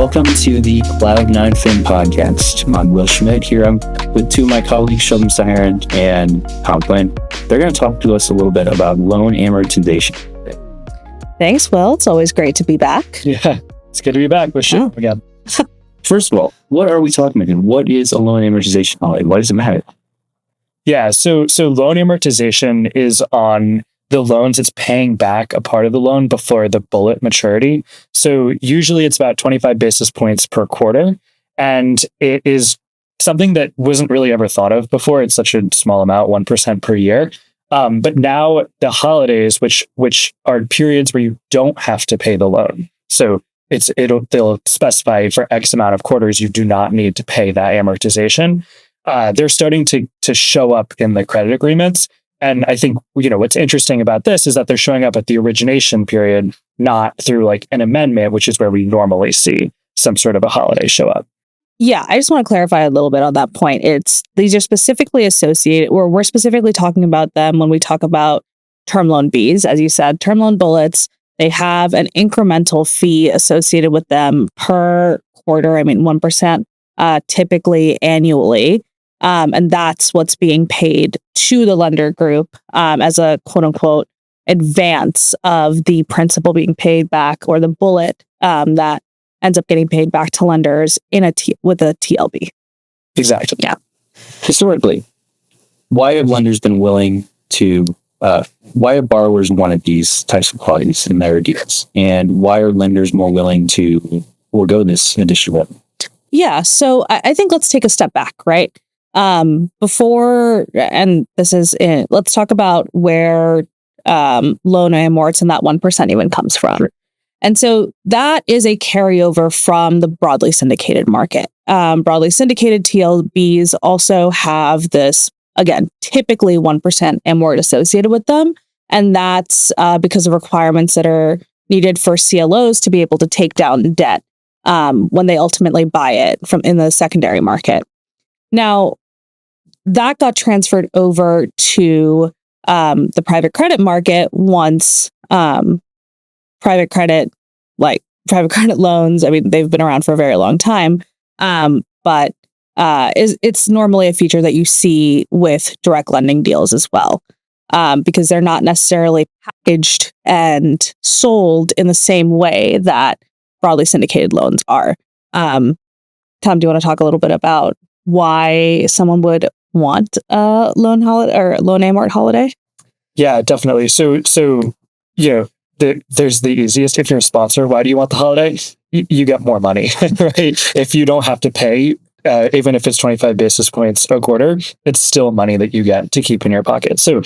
Welcome to the Cloud9 Fin Podcast. I'm Will Schmidt here. I'm with two of my colleagues, Sheldon Siren and Tom Quinn. They're going to talk to us a little bit about loan amortization. Thanks, Will. It's always great to be back. Yeah, it's good to be back with you again. First of all, what are we talking about? What is a loan amortization holiday? Why does it matter? Yeah, so loan amortization is on the loans. It's paying back a part of the loan before the bullet maturity. So usually it's about 25 basis points per quarter. And it is something that wasn't really ever thought of before. It's such a small amount, 1% per year. But now the holidays, which are periods where you don't have to pay the loan. So they'll specify for X amount of quarters, you do not need to pay that amortization. They're starting to show up in the credit agreements. And I think, what's interesting about this is that they're showing up at the origination period, not through like an amendment, which is where we normally see some sort of a holiday show up. Yeah, I just want to clarify a little bit on that point. These are specifically associated, or we're specifically talking about them when we talk about term loan Bs. As you said, term loan bullets, they have an incremental fee associated with them per quarter. 1%, typically annually. And that's what's being paid to the lender group as a quote unquote advance of the principal being paid back, or the bullet that ends up getting paid back to lenders with a TLB. Exactly. Yeah. Historically, why have lenders been willing to, why have borrowers wanted these types of qualities in their deals? And why are lenders more willing to forego this additional? Yeah. So I think let's take a step back, right? Let's talk about where loan amorts and that 1% even comes from. Sure. And so that is a carryover from the broadly syndicated market. Broadly syndicated TLBs also have this, again, typically 1% amort associated with them. And that's because of requirements that are needed for CLOs to be able to take down debt when they ultimately buy it from in the secondary market. Now, that got transferred over to the private credit market once private credit loans, they've been around for a very long time, but it's normally a feature that you see with direct lending deals as well, because they're not necessarily packaged and sold in the same way that broadly syndicated loans are. Tom, do you want to talk a little bit about why someone would want a loan holiday or loan amort holiday? Yeah, definitely. So there's the easiest. If you're a sponsor, why do you want the holiday? You get more money, right? If you don't have to pay, even if it's 25 basis points a quarter, it's still money that you get to keep in your pocket. So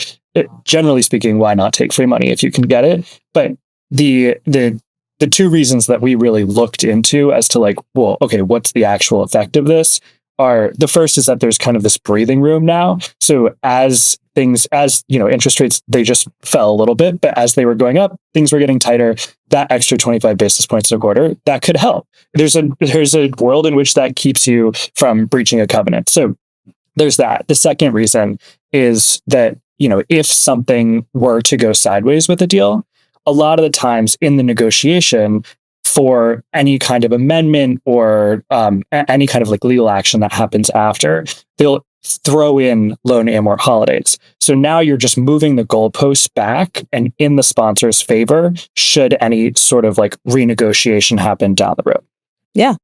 generally speaking, why not take free money if you can get it? But the two reasons that we really looked into as to what's the actual effect of this are, the first is that there's kind of this breathing room now. So as interest rates, they just fell a little bit, but as they were going up, things were getting tighter. That extra 25 basis points a quarter, that could help. There's a world in which that keeps you from breaching a covenant. So there's that. The second reason is that, if something were to go sideways with a deal, a lot of the times in the negotiation for any kind of amendment or any kind of legal action that happens after, they'll throw in loan amort holidays. So now you're just moving the goalposts back and in the sponsor's favor should any sort of renegotiation happen down the road. Yeah.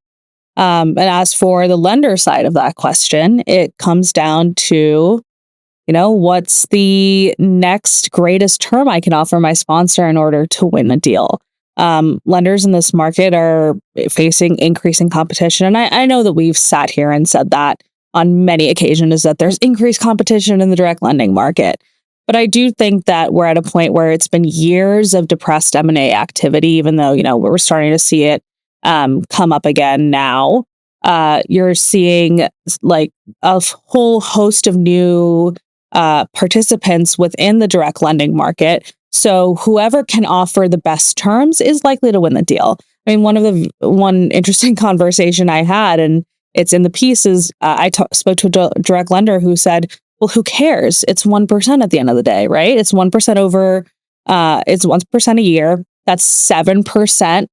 And as for the lender side of that question, it comes down to, what's the next greatest term I can offer my sponsor in order to win a deal? Lenders in this market are facing increasing competition. And I know that we've sat here and said that on many occasions, is that there's increased competition in the direct lending market. But I do think that we're at a point where it's been years of depressed M&A activity, even though, we're starting to see it come up again now. You're seeing a whole host of new participants within the direct lending market. So whoever can offer the best terms is likely to win the deal. One interesting conversation I had, and it's in the piece, is I spoke to a direct lender who said, well, who cares? It's 1% at the end of the day, right? It's 1% over, it's 1% a year. That's 7%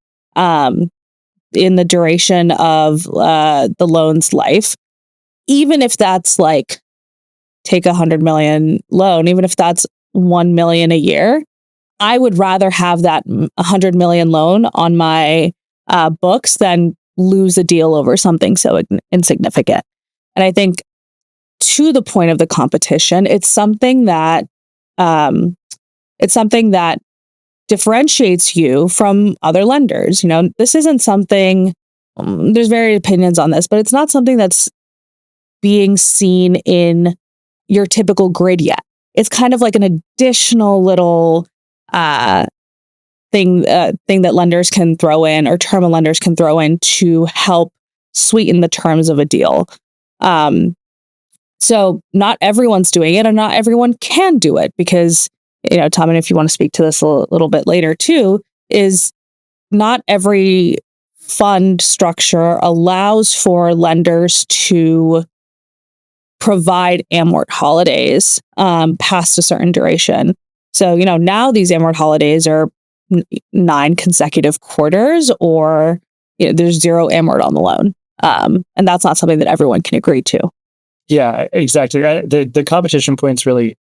in the duration of the loan's life, even if that's like take $100 million loan, even if that's $1 million a year, I would rather have that $100 million loan on my books than lose a deal over something so insignificant. And I think to the point of the competition, it's something that differentiates you from other lenders. You know, this isn't something. There's varied opinions on this, but it's not something that's being seen in your typical grid yet. It's kind of like an additional little thing that lenders can throw in, or term lenders can throw in to help sweeten the terms of a deal. So not everyone's doing it, and not everyone can do it because, you know, Tom, and if you want to speak to this a little bit later too, is not every fund structure allows for lenders to provide amort holidays past a certain duration. So, you know, now these amort holidays are 9 consecutive quarters, or, you know, there's 0 amort on the loan. And that's not something that everyone can agree to. Yeah, exactly. The competition point's really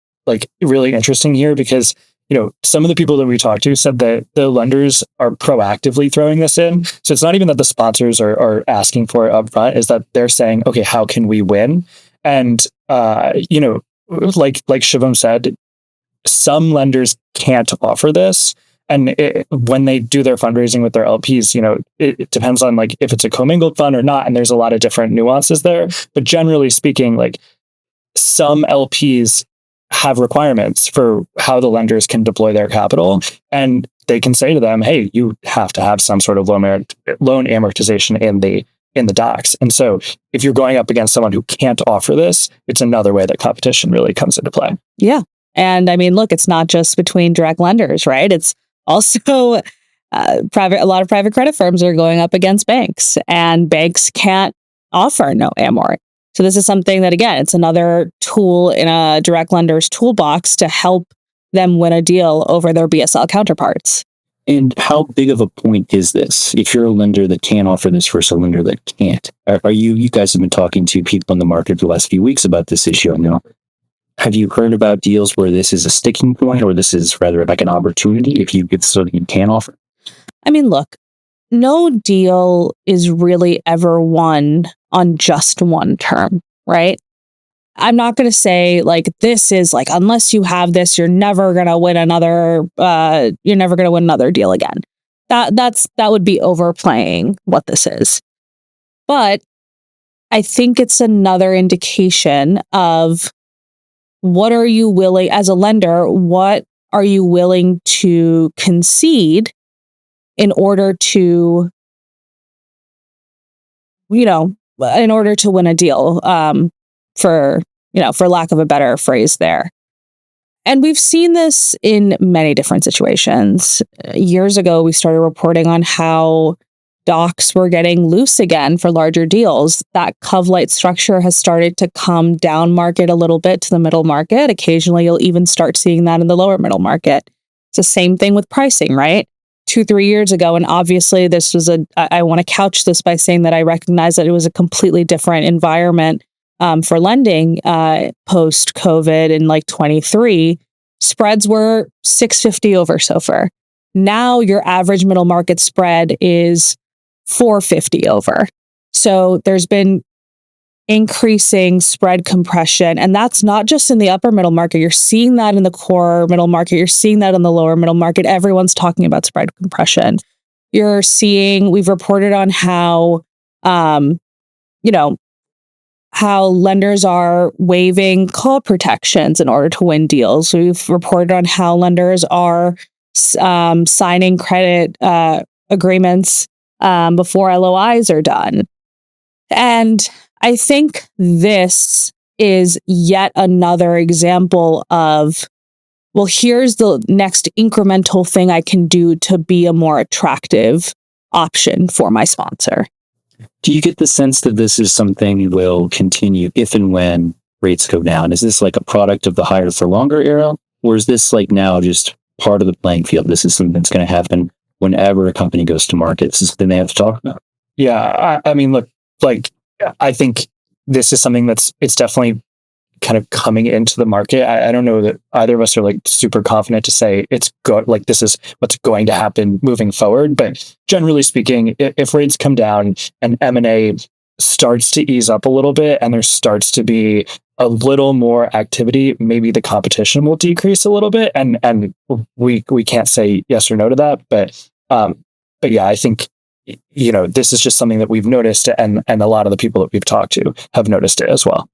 interesting here because, you know, some of the people that we talked to said that the lenders are proactively throwing this in. So it's not even that the sponsors are asking for it up front, is that they're saying, okay, how can we win? And, you know, like Shivam said, some lenders can't offer this. And when they do their fundraising with their LPs, you know, it depends on like if it's a commingled fund or not. And there's a lot of different nuances there. But generally speaking, like some LPs have requirements for how the lenders can deploy their capital. And they can say to them, hey, you have to have some sort of loan amortization in the docs. And so if you're going up against someone who can't offer this, it's another way that competition really comes into play. Yeah. And I mean, look, it's not just between direct lenders, right? It's also a lot of private credit firms are going up against banks, and banks can't offer no amort. So this is something that, again, it's another tool in a direct lender's toolbox to help them win a deal over their BSL counterparts. And how big of a point is this? If you're a lender that can offer this versus a lender that can't, are you guys have been talking to people in the market the last few weeks about this issue? I know. Have you heard about deals where this is a sticking point, or this is rather like an opportunity if you get something you can offer? I mean, look, no deal is really ever won on just one term, right? I'm not going to say like this is like, unless you have this, you're never going to win another deal again. That would be overplaying what this is. But I think it's another indication of what are you willing, as a lender, what are you willing to concede in order to, you know, in order to win a deal, for lack of a better phrase there. And we've seen this in many different situations. Years ago, we started reporting on how docs were getting loose again for larger deals. That cov-lite structure has started to come down market a little bit to the middle market. Occasionally, you'll even start seeing that in the lower middle market. It's the same thing with pricing, right? 2-3 years ago, and obviously this was I want to couch this by saying that I recognize that it was a completely different environment for lending post-COVID in like 23. Spreads were 650 over SOFR. Now your average middle market spread is 450 over. So there's been increasing spread compression, and that's not just in the upper middle market. You're seeing that in the core middle market. You're seeing that in the lower middle market. Everyone's talking about spread compression. We've reported on how, how lenders are waiving call protections in order to win deals. We've reported on how lenders are signing credit agreements before LOIs are done. And I think this is yet another example of, well, here's the next incremental thing I can do to be a more attractive option for my sponsor. Do you get the sense that this is something will continue if and when rates go down? Is this like a product of the higher for longer era? Or is this like now just part of the playing field? This is something that's going to happen whenever a company goes to market. This is something they have to talk about. Yeah, I mean, look, like I think this is something it's definitely kind of coming into the market. I don't know that either of us are like super confident to say like this is what's going to happen moving forward. But generally speaking, if rates come down and M&A starts to ease up a little bit and there starts to be a little more activity, maybe the competition will decrease a little bit. And we can't say yes or no to that. But yeah, I think this is just something that we've noticed, and a lot of the people that we've talked to have noticed it as well.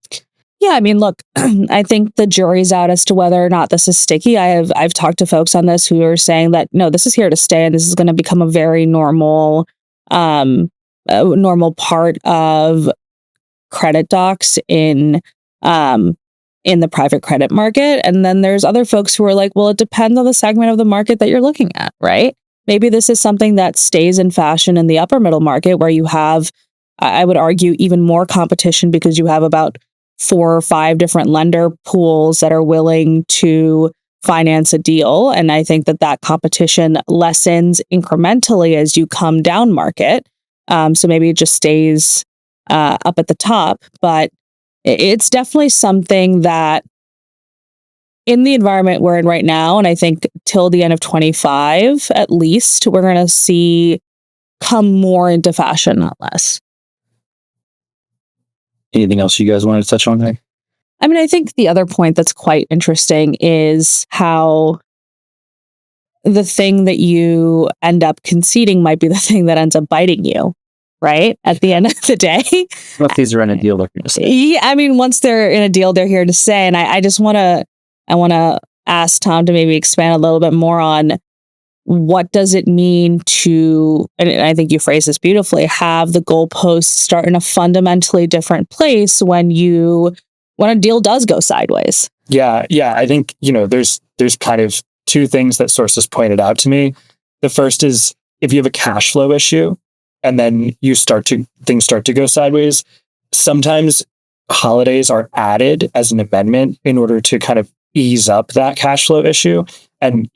Yeah, I mean, look, I think the jury's out as to whether or not this is sticky. I've talked to folks on this who are saying that no, this is here to stay, and this is going to become a very normal part of credit docs in the private credit market. And then there's other folks who are like, well, it depends on the segment of the market that you're looking at, right? Maybe this is something that stays in fashion in the upper middle market where you have, I would argue, even more competition because you have about 4 or 5 different lender pools that are willing to finance a deal. And I think that competition lessens incrementally as you come down market. So maybe it just stays up at the top, but it's definitely something that in the environment we're in right now, and I think till the end of 25, at least, we're going to see come more into fashion, not less. Anything else you guys wanted to touch on there? I mean, I think the other point that's quite interesting is how the thing that you end up conceding might be the thing that ends up biting you, right? At the end of the day. Well, if these are in a deal, they're going to stay. Yeah, I mean, once they're in a deal, they're here to stay. And I just want to ask Tom to maybe expand a little bit more on what does it mean to, and I think you phrased this beautifully, have the goalposts start in a fundamentally different place when a deal does go sideways. Yeah. I think, there's kind of 2 things that sources pointed out to me. The first is if you have a cash flow issue and then things start to go sideways, sometimes holidays are added as an amendment in order to kind of ease up that cash flow issue. And,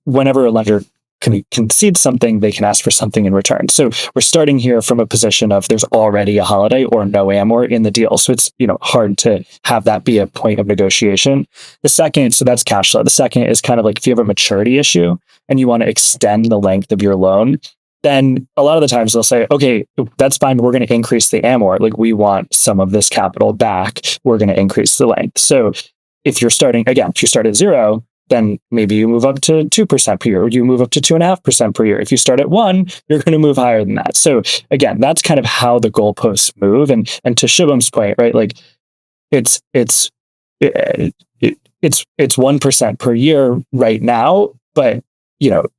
whenever a lender can concede something, they can ask for something in return. So we're starting here from a position of there's already a holiday or no amor in the deal. So it's, hard to have that be a point of negotiation. The second, so that's cash flow. The second is kind of like if you have a maturity issue and you want to extend the length of your loan, then a lot of the times they'll say, okay, that's fine. We're going to increase the amor. Like we want some of this capital back. We're going to increase the length. So if you start at 0, then maybe you move up to 2% per year, or you move up to 2.5% per year. If you start at 1, you're going to move higher than that. So again, that's kind of how the goalposts move. And to Shubham's point, right? Like it's 1% per year right now, but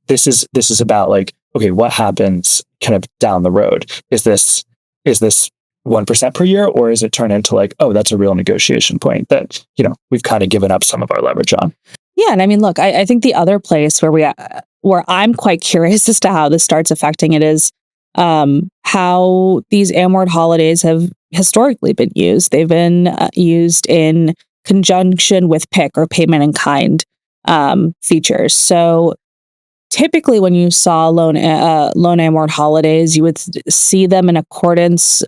this is about like, okay, what happens kind of down the road? Is this 1% per year, or is it turn into like, oh, that's a real negotiation point that we've kind of given up some of our leverage on? Yeah, and I mean, look, I think the other place where I'm quite curious as to how this starts affecting it is how these amort holidays have historically been used. They've been used in conjunction with PIK or payment in kind features. So typically, when you saw loan amort holidays, you would see them in accordance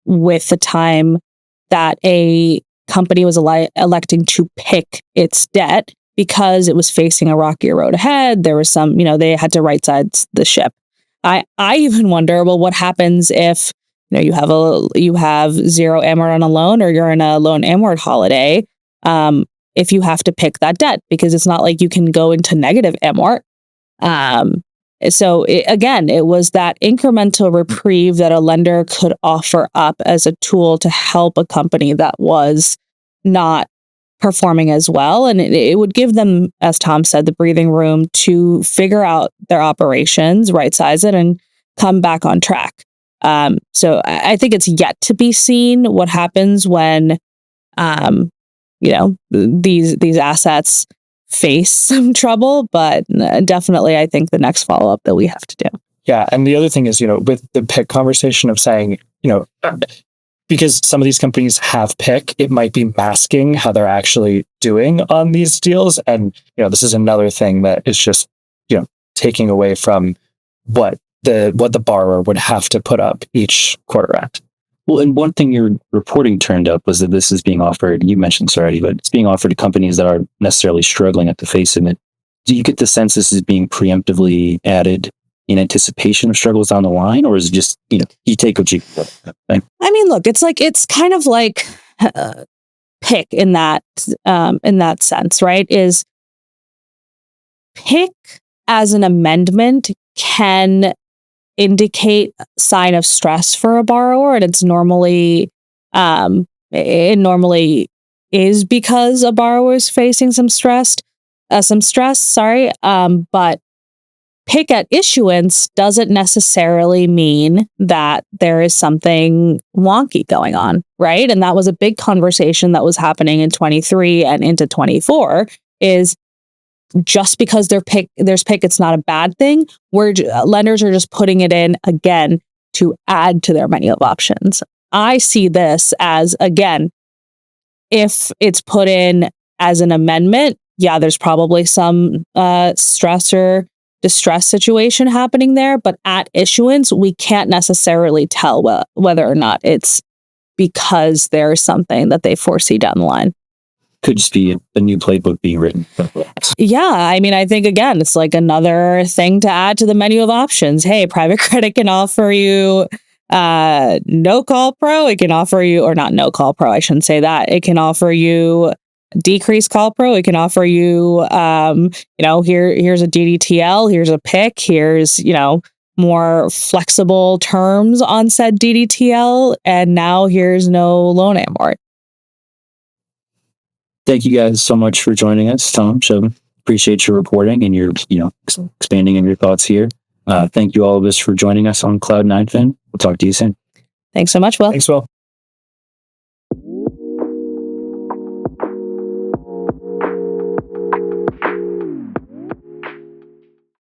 with the time that a company was electing to PIK its debt because it was facing a rockier road ahead. There was some, they had to right size the ship. I even wonder, well, what happens if you have 0 amort on a loan, or you're in a loan amort holiday, if you have to PIK that debt, because it's not like you can go into negative amort. So it was that incremental reprieve that a lender could offer up as a tool to help a company that was not performing as well. And it would give them, as Tom said, the breathing room to figure out their operations, right size it, and come back on track. So I think it's yet to be seen what happens when, these assets face some trouble, but definitely I think the next follow-up that we have to do. Yeah. And the other thing is, with the PIK conversation of saying, because some of these companies have PIK, it might be masking how they're actually doing on these deals. And, this is another thing that is just, taking away from what what the borrower would have to put up each quarter end. Well, and one thing your reporting turned up was that this is being offered, you mentioned this already, but it's being offered to companies that aren't necessarily struggling at the face of it. Do you get the sense this is being preemptively added in anticipation of struggles down the line, or is it just, you take what you can get? I mean, look, it's kind of like PIC in that sense, right? Is PIC as an amendment can indicate sign of stress for a borrower, and it normally is because a borrower is facing some stress. But PIC at issuance doesn't necessarily mean that there is something wonky going on, right? And that was a big conversation that was happening in 23 and into 24. Is just because there's PIC, it's not a bad thing. Lenders are just putting it in again to add to their menu of options. I see this as, again, if it's put in as an amendment, yeah, there's probably some stress or distress situation happening there. But at issuance, we can't necessarily tell whether or not it's because there's something that they foresee down the line. Could just be a new playbook being written. Yeah, I mean, I think, again, it's like another thing to add to the menu of options. Hey, private credit can offer you no call pro. It can offer you, or not no call pro, I shouldn't say that. It can offer you decreased call pro. It can offer you, here's a DDTL, here's a PIC, here's, more flexible terms on said DDTL, and now here's no loan amort. Thank you guys so much for joining us, Tom. So appreciate your reporting and your, expanding on your thoughts here. Thank you all of us for joining us on Cloud9 Fin. We'll talk to you soon. Thanks so much, Will. Thanks, Will.